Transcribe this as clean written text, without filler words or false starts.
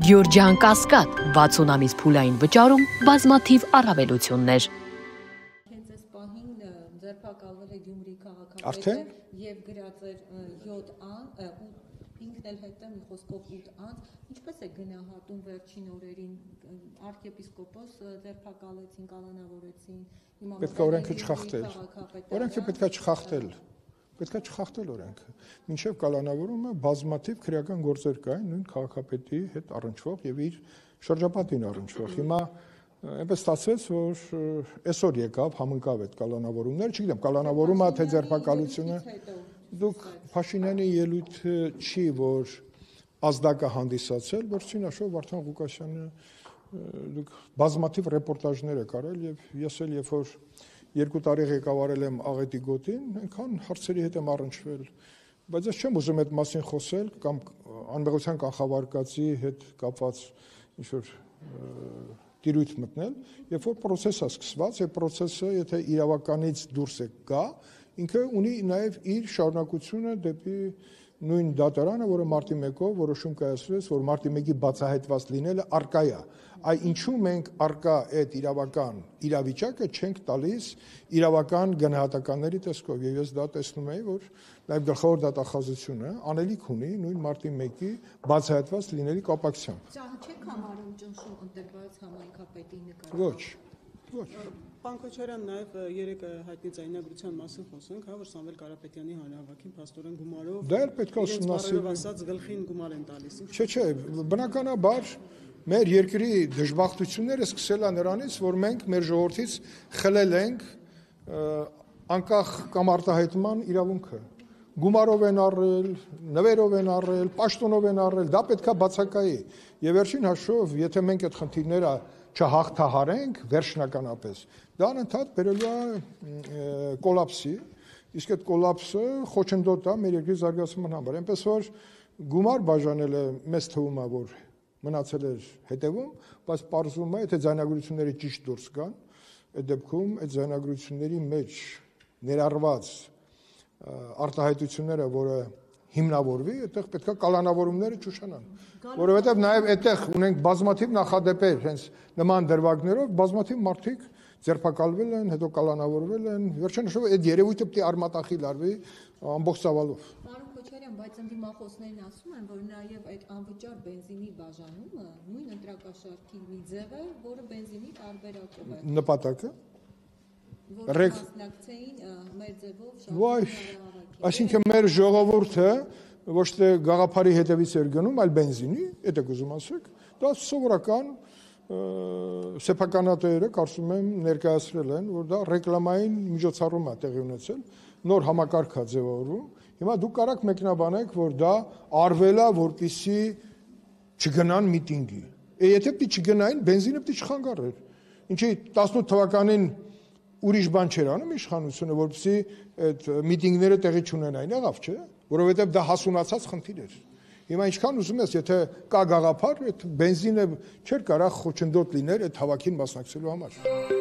Գյորջյան Կասկադ 60 ամիս փուլային վճարում բազմաթիվ առավելություններ։ Հենց այս պահին ձերբակալվել է Գյումրի քաղաքապետը եւ գրած էր 7 անձ, ինքն էլ հետո մի խոսքով 8 անձ, ինչպես է գնահատում վերջին օրերին arczepiskopos ձերբակալեցին, կալանավորեցին, հիմա պետք է օրենքը չխախտել։ Օրենքը պետք է չխախտել։ Պետք է չխախտել օրենքը։ Մինչև կալանավորումը բազմաթիվ քրեական գործեր կային նույն քաղաքապետի հետ առնչվող եւ իր շրջապատին առնչվող։ Հիմա այնպես ստացվեց, որ այսօր եկավ համընկավ այդ կալանավորումները, չգիտեմ, կալանավորումը թե ձերբակալությունը։ Դուք Փաշինյանի ելույթը չի, որ ազդակ է հանդիսացել, վերջին հաշվով Վարդան Ղուկասյանը դուք բազմաթիվ ռեպորտաժներ եք արել եւ ես էլ երբ որ 2 տարի ղեկավարել եմ Աղետի գոտին, այնքան հարցերի հետ եմ առնչվել, բայց ես չեմ ուզում այդ մասին խոսել կամ անմեղության կանխավարկածի հետ կապված ինչ-որ տիրույթ մտնել, երբ որ process-ը սկսված, այդ process-ը եթե իրավականից դուրս է գա, ինքը ունի նաև իր շարունակությունը դեպի նույն դատարանը, որը մարտի 1-ով որոշում կայացրեց, որ մարտի 1-ի բացահայտված լինելը արկա է։ Այ ինչու մենք արկա այդ իրավական իրավիճակը չենք տալիս իրավական գնահատականների տեսքով, եւ ես դա տեսնում եմ, որ նաև գլխավոր դատախազությունը անելիք ունի նույն մարտի 1-ի բացահայտված լինելի կապակցությամբ։ Սա չեք համարում ճնշում ընտրված համայնքապետի նկատմամբ։ Ոչ։ Ոչ։ Պարոն Քոչարյան, նաև երեկ հայտնի ձայնագրության մասին խոսենք, հա, որ Սամվել Կարապետյանի հանրահավաքին փաստորեն գումարով դա էլ պետք է ուսումնասիրել, ասած գլխին գումար են տալիս։ Չէ, բնականաբար մեր երկրի դժբախտությունները սկսել է նրանից, որ մենք մեր ժողովրդից խլել ենք անկախ կամ արտահայտման իրավունքը։ Գումարով են առել, նվերով են առել, պաշտոնով են առել, դա պետքա բացակայի։ Եվ վերջին հաշվով, եթե մենք այդ խնդիրները չհաղթահարենք վերջնականապես, դա անընդհատ բերելու է կոլապսի, իսկ այդ կոլապսը խոչընդոտ է մեր երկրի զարգացման համար։ Այնպես որ գումար բաժանելը մեզ թվում է, որ մնացել էր հետևում, բայց պարզվում է, եթե ձայնագրությունները ճիշտ դուրս գան, այդ դեպքում այդ ձայնագրությունների մեջ ներառված արտահայտությունները, որը հիմնավորվի, այդտեղ պետքա կալանավորումները չուշանան, որովհետև նաև այդտեղ ունենք բազմաթիվ նախադեպեր, հենց նման դրվագներով բազմաթիվ մարդիկ ձերբակալվել են, հետո կալանավորվել են, վերջին հաշվով այդ երևույթը պետք է արմատախիլ արվի ամբողջ ծավալով։ Պարոն Քոչարյան, բայց ընդդիմախոսներն ասում են, որ նաև այդ անվճար բենզինի բաժանումը նույն ընտրակաշարքի մի ձև է, որը բենզինի տարբերակով է։ Նպատակը մեր ձևով Ոայ, այսինքն մեր ժողովուրդը ոչ թե գաղափարի հետևից էր գնում, այլ բենզինի, այդ եք ուզում ասեք, դա սովորական սեփականատերերը կարծում եմ ներկայացրել են, որ դա ռեկլամային միջոցառում է տեղի ունեցել, նոր համակարգ է ձևավորվում, հիմա դուք կարաք մեկնաբանեք, որ դա արվել է, որպեսզի չգնան միտինգի, եթե պիտի չգնային, բենզինը պիտի չխանգարեր, ինչի 18 թվականին ուրիշ բան չէր անում իշխանությունը, որպեսզի այդ միտինգները տեղի չունենային, եղավ, չէ, որովհետև դա հասունացած խնդիր էր։ Հիմա ինչքան ուզում ես, եթե կա գաղափար, այդ բենզինը չէր կարող խոչընդոտ լինել այդ հավաքին մասնակցելու համար։